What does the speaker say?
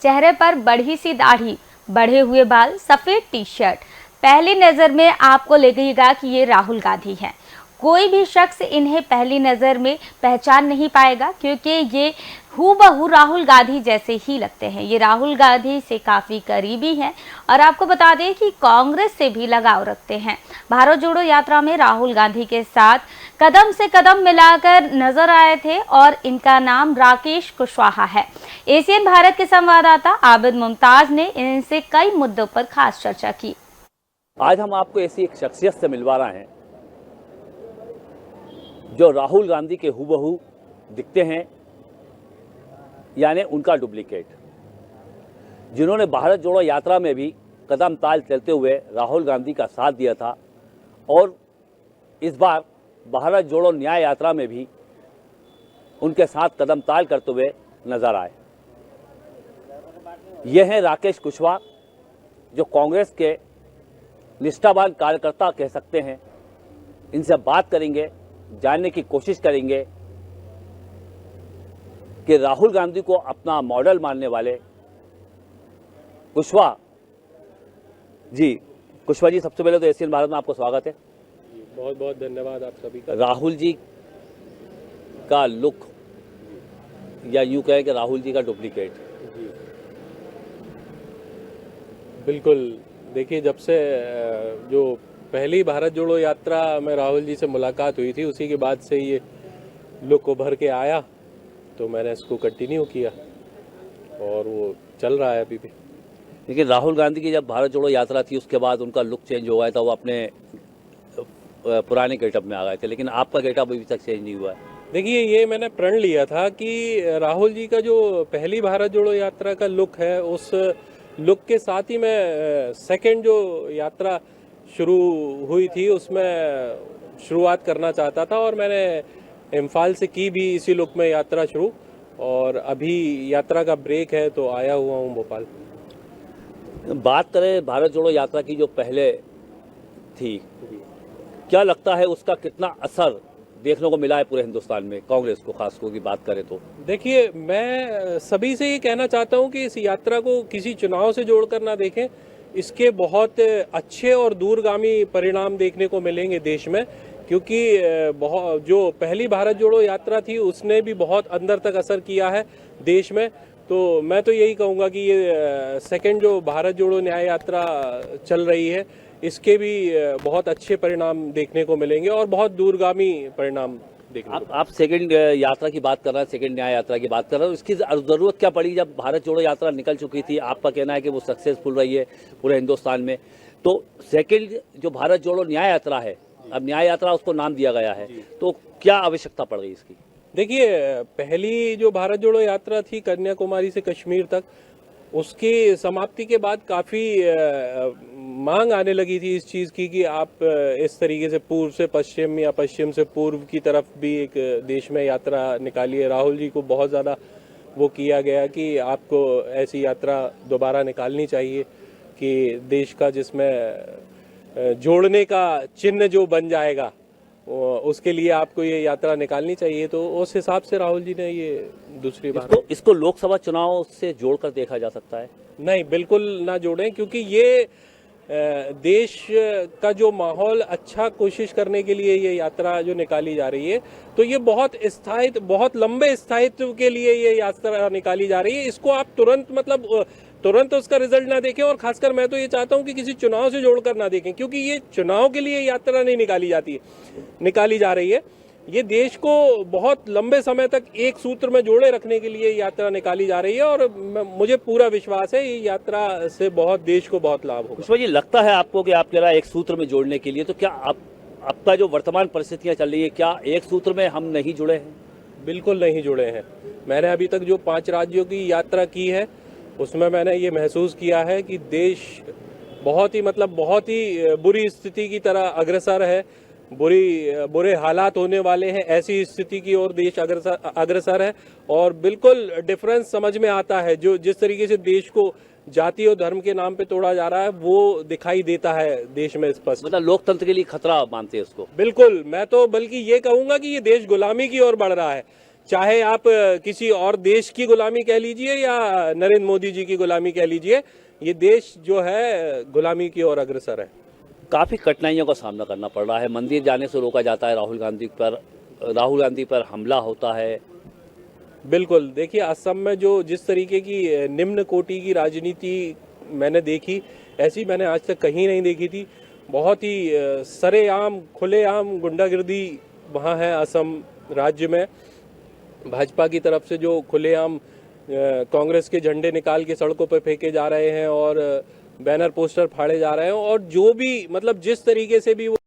चेहरे पर बड़ी सी दाढ़ी, बढ़े हुए बाल, सफेद टी शर्ट। पहली नजर में आपको लगेगा कि ये राहुल गांधी हैं। कोई भी शख्स इन्हें पहली नजर में पहचान नहीं पाएगा, क्योंकि ये हूबहू राहुल गांधी जैसे ही लगते हैं। ये राहुल गांधी से काफी करीबी हैं और आपको बता दें कि कांग्रेस से भी लगाव रखते हैं। भारत जोड़ो यात्रा में राहुल गांधी के साथ कदम से कदम मिलाकर नजर आए थे और इनका नाम राकेश कुशवाहा है। एशियन भारत के संवाददाता आबिद मुमताज ने इनसे कई मुद्दों पर खास चर्चा की। आज हम आपको ऐसी एक शख्सियत से मिलवा रहे हैं जो राहुल गांधी के हूबहू दिखते हैं, यानी उनका डुप्लीकेट, जिन्होंने भारत जोड़ो यात्रा में भी कदम ताल चलते हुए राहुल गांधी का साथ दिया था और इस बार भारत जोड़ो न्याय यात्रा में भी उनके साथ कदम ताल करते हुए नजर आए। ये हैं राकेश कुशवाहा, जो कांग्रेस के निष्ठावान कार्यकर्ता कह सकते हैं। इनसे बात करेंगे, जानने की कोशिश करेंगे कि राहुल गांधी को अपना मॉडल मानने वाले कुशवाहा जी। कुशवाहा जी, सबसे पहले तो एशियन भारत में आपको स्वागत है। बहुत बहुत धन्यवाद आप सभी का। राहुल जी का लुक, या यूं कहें कि राहुल जी का डुप्लीकेट। बिल्कुल, देखिए, जब से जो पहली भारत जोड़ो यात्रा में राहुल जी से मुलाकात हुई थी, उसी के बाद से ये लुक उभर के आया, तो मैंने इसको कंटिन्यू किया और वो चल रहा है अभी भी। लेकिन राहुल गांधी की जब भारत जोड़ो यात्रा थी, उसके बाद उनका लुक चेंज हो गया था, वो अपने पुराने गेटअप में आ गए थे, लेकिन आपका गेटअप अभी तक चेंज नहीं हुआ है। देखिए, ये मैंने प्रण लिया था कि राहुल जी का जो पहली भारत जोड़ो यात्रा का लुक है, उस लुक के साथ ही मैं सेकंड जो यात्रा शुरू हुई थी उसमें शुरुआत करना चाहता था और मैंने इम्फाल से की भी इसी लुक में यात्रा शुरू, और अभी यात्रा का ब्रेक है तो आया हुआ हूँ भोपाल। बात करें भारत जोड़ो यात्रा की जो पहले थी, क्या लगता है उसका कितना असर देखने को मिला है पूरे हिंदुस्तान में, कांग्रेस को खासकर की बात करें तो? देखिए, मैं सभी से ये कहना चाहता हूँ कि इस यात्रा को किसी चुनाव से जोड़कर ना देखें। इसके बहुत अच्छे और दूरगामी परिणाम देखने को मिलेंगे देश में, क्योंकि जो पहली भारत जोड़ो यात्रा थी उसने भी बहुत अंदर तक असर किया है देश में। तो मैं तो यही कहूँगा कि ये सेकंड जो भारत जोड़ो न्याय यात्रा चल रही है, इसके भी बहुत अच्छे परिणाम देखने को मिलेंगे और बहुत दूरगामी परिणाम देखने को। आप सेकंड यात्रा की बात कर रहे हैं, सेकंड न्याय यात्रा की बात कर रहे हैं, इसकी जरूरत क्या पड़ी जब भारत जोड़ो यात्रा निकल चुकी थी? आपका कहना है कि वो सक्सेसफुल रही है पूरे हिंदुस्तान में, तो सेकंड जो भारत जोड़ो न्याय यात्रा है, अब न्याय यात्रा उसको नाम दिया गया है, तो क्या आवश्यकता पड़ गई इसकी? देखिए, पहली जो भारत जोड़ो यात्रा थी कन्याकुमारी से कश्मीर तक, उसकी समाप्ति के बाद काफ़ी मांग आने लगी थी इस चीज़ की कि आप इस तरीके से पूर्व से पश्चिम या पश्चिम से पूर्व की तरफ भी एक देश में यात्रा निकालिए। राहुल जी को बहुत ज़्यादा वो किया गया कि आपको ऐसी यात्रा दोबारा निकालनी चाहिए कि देश का जिसमें जोड़ने का चिन्ह जो बन जाएगा, उसके लिए आपको ये यात्रा निकालनी चाहिए। तो उस हिसाब से राहुल जी ने ये दूसरी बार इसको लोकसभा चुनाव से जोड़कर देखा जा सकता है? नहीं, बिल्कुल ना जोड़ें, क्योंकि ये देश का जो माहौल अच्छा कोशिश करने के लिए ये यात्रा जो निकाली जा रही है, तो ये बहुत लंबे स्थायित्व के लिए ये यात्रा निकाली जा रही है। इसको आप तुरंत उसका रिजल्ट ना देखें, और खासकर मैं तो ये चाहता हूं कि किसी चुनाव से जोड़कर ना देखें, क्योंकि ये चुनाव के लिए यात्रा नहीं निकाली जा रही है। ये देश को बहुत लंबे समय तक एक सूत्र में जोड़े रखने के लिए यात्रा निकाली जा रही है, और मुझे पूरा विश्वास है ये यात्रा से देश को बहुत लाभ होगा। कुशवाहा जी, लगता है आपको कि आप कह रहा है एक सूत्र में जोड़ने के लिए, तो क्या आपका जो वर्तमान परिस्थितियां चल रही है, क्या एक सूत्र में हम नहीं जुड़े हैं? बिल्कुल नहीं जुड़े हैं। मैंने अभी तक जो 5 राज्यों की यात्रा की है, उसमें मैंने ये महसूस किया है कि देश बहुत ही बुरी स्थिति की तरह अग्रसर है। बुरे हालात होने वाले हैं, ऐसी स्थिति की ओर देश अग्रसर है, और बिल्कुल डिफरेंस समझ में आता है। जो जिस तरीके से देश को जाति और धर्म के नाम पे तोड़ा जा रहा है, वो दिखाई देता है देश में स्पष्ट। मतलब लोकतंत्र के लिए खतरा मानते हैं इसको? बिल्कुल, मैं तो बल्कि ये कहूंगा कि ये देश गुलामी की ओर बढ़ रहा है, चाहे आप किसी और देश की गुलामी कह लीजिए या नरेंद्र मोदी जी की गुलामी कह लीजिए, ये देश जो है गुलामी की ओर अग्रसर है। काफ़ी कठिनाइयों का सामना करना पड़ रहा है। मंदिर जाने से रोका जाता है, राहुल गांधी पर हमला होता है। बिल्कुल, देखिए असम में जो जिस तरीके की निम्न कोटि की राजनीति मैंने देखी, ऐसी मैंने आज तक कहीं नहीं देखी थी। बहुत ही सरेआम खुलेआम गुंडागिर्दी वहाँ है असम राज्य में। भाजपा की तरफ से जो खुलेआम कांग्रेस के झंडे निकाल के सड़कों पर फेंके जा रहे हैं और बैनर पोस्टर फाड़े जा रहे हैं, और जो भी मतलब जिस तरीके से भी वो